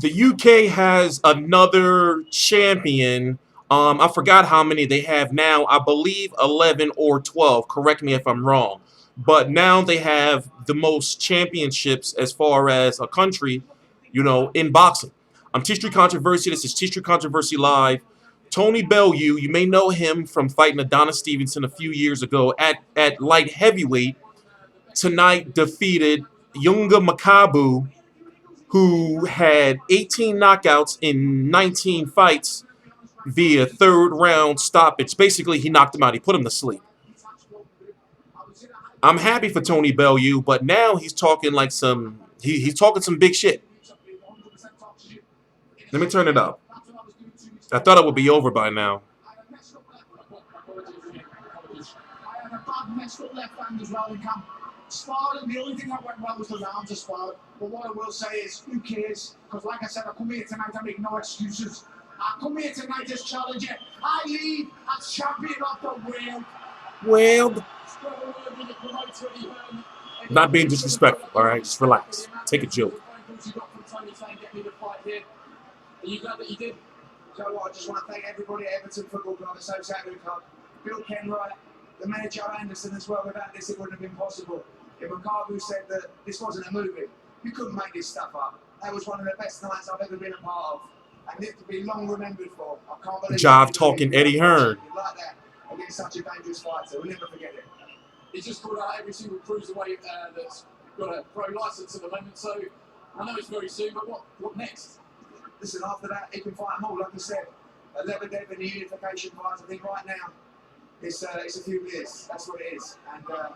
The UK has another champion. I forgot how many they have now. I believe 11 or 12. Correct me if I'm wrong. But now they have the most championships as far as a country, in boxing. I'm T-Street Controversy. This is T-Street Controversy Live. Tony Bellew, you may know him from fighting Adonis Stevenson a few years ago at light heavyweight. Tonight defeated llunga Makabu, who had 18 knockouts in 19 fights via third round stoppage. Basically, he knocked him out. He put him to sleep. I'm happy for Tony Bellew, but now he's talking like he's talking some big shit. Let me turn it up. I thought it would be over by now. Sparring, the only thing that went well was the rounds of sparring. But what I will say is, who cares? Because like I said, I come here tonight to make no excuses. I come here tonight as challenger. I leave as champion of the world. Well, not being disrespectful, all right? Just relax. Take a joke. Are you glad that you did? So what, I just want to thank everybody at Everton Football Club, Associated Club, Bill Kenwright, the mayor Joe Anderson as well. Without this, it wouldn't have been possible. If Makabu said that this wasn't a movie, you couldn't make this stuff up. That was one of the best nights I've ever been a part of, and it to be long remembered for. I can't believe Jive talking Eddie Hearn. Like that against such a dangerous fighter. We'll never forget it. He's just called out every single cruiserweight that's got a pro license at the moment. So I know it's very soon, but what next? Listen, after that, he can fight them all. Like I said, Lebedev and the unification fights. I think right now it's a few years. That's what it is, and I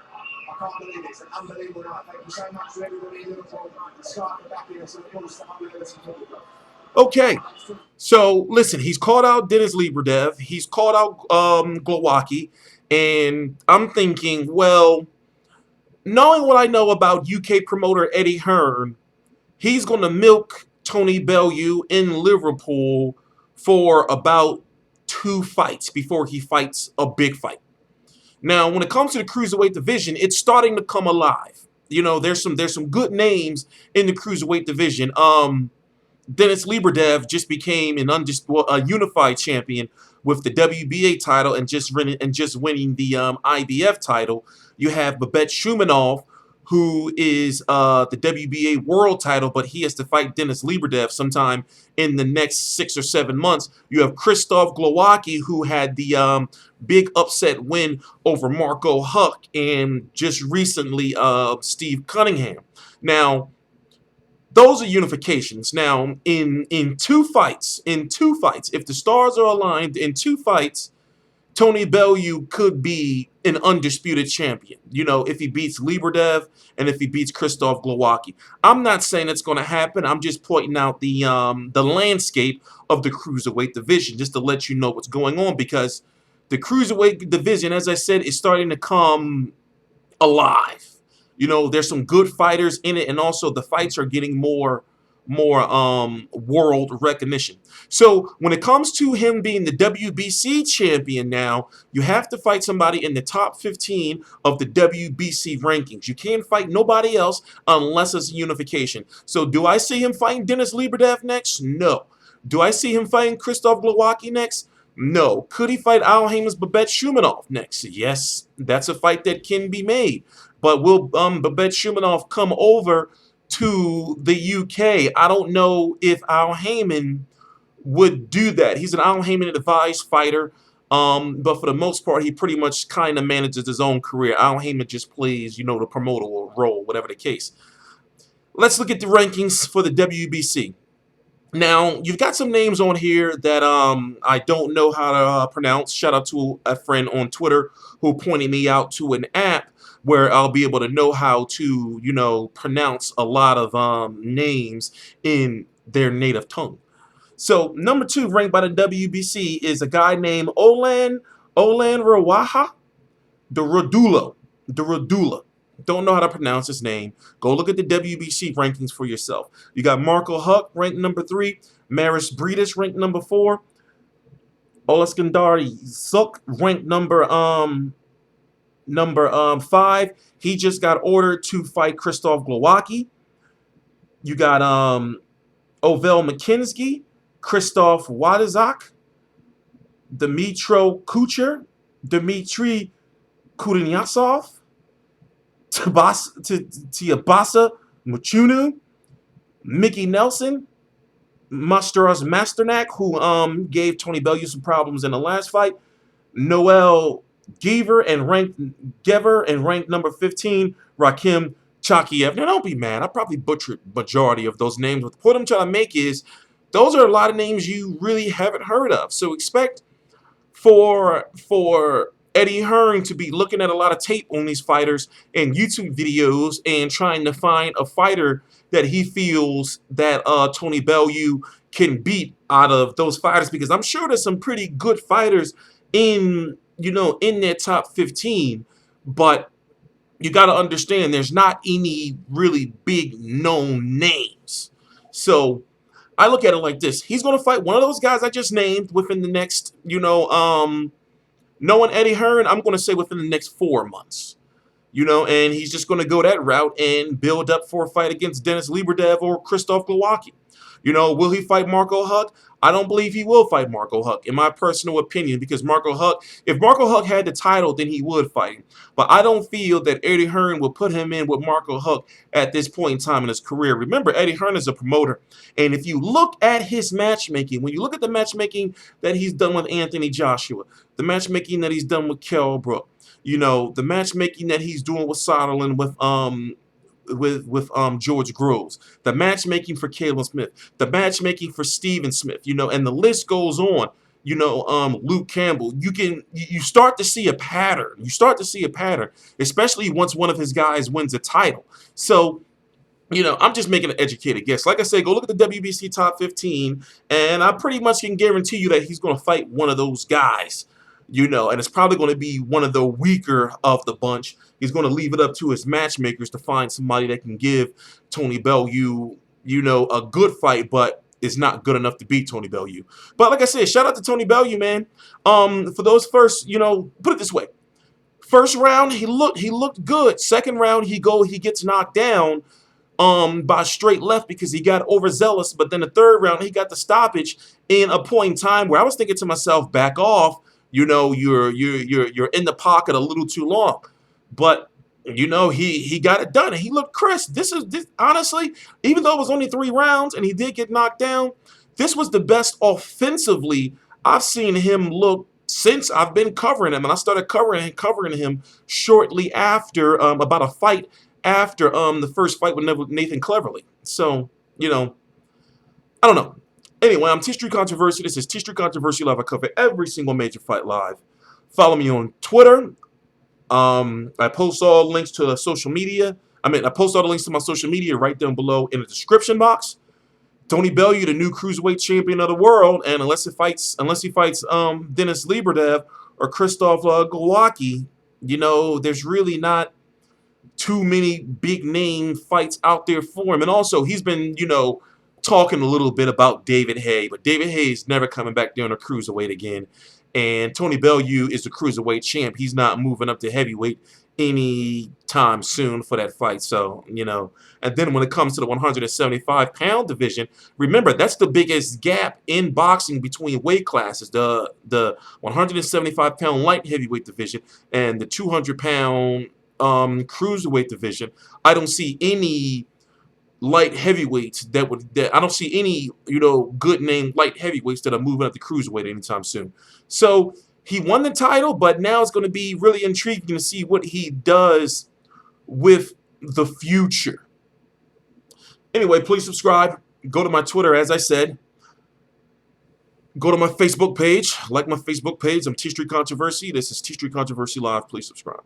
can't believe it. It's an unbelievable night. Thank you so much to everybody in Liverpool, Sky for backing us, and of course the whole Everton Football Club. Okay, so listen, he's called out Dennis Lebedev. He's called out Glowacki, and I'm thinking, well, knowing what I know about UK promoter Eddie Hearn, he's going to milk Tony Bellew in Liverpool for about 2 fights before he fights a big fight. Now, when it comes to the cruiserweight division, it's starting to come alive. There's some good names in the cruiserweight division. Dennis Lebedev just became a unified champion with the WBA title and just winning the IBF title. You have Babet Shumanov, who is the WBA world title, but he has to fight Dennis Lebedev sometime in the next 6 or 7 months. You have Krzysztof Glowacki, who had the big upset win over Marco Huck, and just recently Steve Cunningham. Now, those are unifications. Now, in two fights, if the stars are aligned in 2 fights, Tony Bellew could be an undisputed champion, if he beats Lebedev and if he beats Krzysztof Glowacki. I'm not saying it's going to happen. I'm just pointing out the landscape of the cruiserweight division, just to let you know what's going on, because the cruiserweight division, as I said, is starting to come alive. There's some good fighters in it, and also the fights are getting more world recognition. So when it comes to him being the WBC champion now, you have to fight somebody in the top 15 of the WBC rankings. You can't fight nobody else unless it's a unification. So do I see him fighting Dennis Lebedev next? No. Do I see him fighting Krzysztof Glowacki next? No. Could he fight Al Haymon's Babet Shumanov next? Yes, that's a fight that can be made. But will Babet Shumanov come over to the UK? I don't know if Al Haymon would do that. He's an Al Haymon advised fighter, but for the most part, he pretty much kind of manages his own career. Al Haymon just plays, the promoter role, whatever the case. Let's look at the rankings for the WBC. Now, you've got some names on here that I don't know how to pronounce. Shout out to a friend on Twitter who pointed me out to an app where I'll be able to know how to, pronounce a lot of names in their native tongue. So, number 2 ranked by the WBC is a guy named Olan Rawaha the Radula. Don't know how to pronounce his name. Go look at the WBC rankings for yourself. You got Marco Huck ranked number 3, Maris Breedis ranked number 4, Olaskandari Zuk ranked number 5. He just got ordered to fight Krzysztof Glowacki. You got Ovel McKinsey, Christoph Wadizak, Dmitro Kucher, Dmitry Kuryasov, Tiabasa Muchunu, Mickey Nelson, Masteros Masternak, who gave Tony Bellew some problems in the last fight, Noel Gever and ranked number 15, Rakim Chakiev. Now don't be mad. I probably butchered majority of those names. But the point I'm trying to make is those are a lot of names you really haven't heard of. So expect for Eddie Hearn to be looking at a lot of tape on these fighters and YouTube videos and trying to find a fighter that he feels that Tony Bellew can beat out of those fighters, because I'm sure there's some pretty good fighters in in their top 15, but you got to understand there's not any really big known names. So I look at it like this: he's going to fight one of those guys I just named within the next, knowing Eddie Hearn, I'm going to say within the next 4 months. And he's just going to go that route and build up for a fight against Denis Lebedev or Krzysztof Glowacki. Will he fight Marco Huck? I don't believe he will fight Marco Huck, in my personal opinion, because if Marco Huck had the title, then he would fight him. But I don't feel that Eddie Hearn will put him in with Marco Huck at this point in time in his career. Remember, Eddie Hearn is a promoter, and if you look at his matchmaking, when you look at the matchmaking that he's done with Anthony Joshua, the matchmaking that he's done with Kell Brook, the matchmaking that he's doing with Soderlund, with George Groves, the matchmaking for Caleb Smith, the matchmaking for Steven Smith, and the list goes on. Luke Campbell. You start to see a pattern. You start to see a pattern, especially once one of his guys wins a title. So, I'm just making an educated guess. Like I said, go look at the WBC top 15, and I pretty much can guarantee you that he's going to fight one of those guys. And it's probably going to be one of the weaker of the bunch. He's going to leave it up to his matchmakers to find somebody that can give Tony Bellew, a good fight, but is not good enough to beat Tony Bellew. But like I said, shout out to Tony Bellew, man. For those first, put it this way. First round, he looked good. Second round, he gets knocked down by straight left because he got overzealous. But then the third round, he got the stoppage in a point in time where I was thinking to myself, back off. You're in the pocket a little too long, but he got it done and he looked crisp. This honestly, even though it was only 3 rounds and he did get knocked down, this was the best offensively I've seen him look since I've been covering him, and I started covering him shortly after about a fight after the first fight with Nathan Cleverly. So I don't know. Anyway, I'm T Street Controversy. This is T Street Controversy Live. I cover every single major fight live. Follow me on Twitter. I post all links to the social media. I post all the links to my social media right down below in the description box. Tony Bellew, the new cruiserweight champion of the world, and unless he fights Denis Lebedev or Krzysztof Glowacki, there's really not too many big name fights out there for him. And also, he's been, talking a little bit about David Haye, but David Haye is never coming back down to cruiserweight again. And Tony Bellew is the cruiserweight champ. He's not moving up to heavyweight anytime soon for that fight. So, and then when it comes to the 175-pound division, remember, that's the biggest gap in boxing between weight classes, the 175-pound light heavyweight division and the 200-pound cruiserweight division. I don't see any light heavyweights I don't see any good name light heavyweights that are moving up to cruiserweight anytime soon. So he won the title, but now it's going to be really intriguing to see what he does with the future. Anyway, please subscribe. Go to my Twitter, as I said. Go to my Facebook page. Like my Facebook page. I'm T Street Controversy. This is T Street Controversy Live. Please subscribe.